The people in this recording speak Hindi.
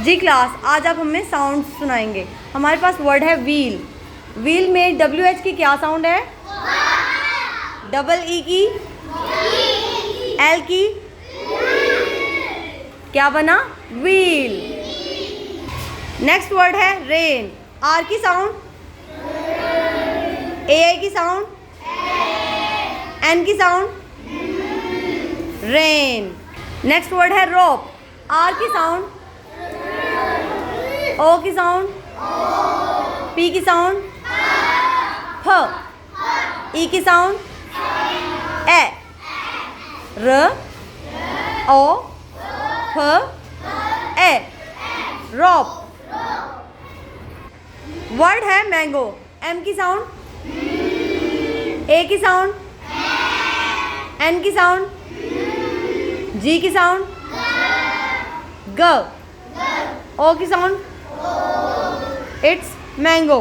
जी क्लास, आज आप हमें साउंड सुनाएंगे। हमारे पास वर्ड है व्हील। व्हील में WH की क्या साउंड है? डबल E की, L की, क्या बना? व्हील। नेक्स्ट वर्ड है रेन। R की साउंड, AI की साउंड, N की साउंड, रेन। नेक्स्ट वर्ड है रोप। R की साउंड, O की साउंड, P की साउंड, F, E की sound, A, R, O, F, A, rope. Word है मैंगो। M की साउंड, A की साउंड, N की साउंड, G की साउंड, G, O की साउंड, इट्स मैंगो।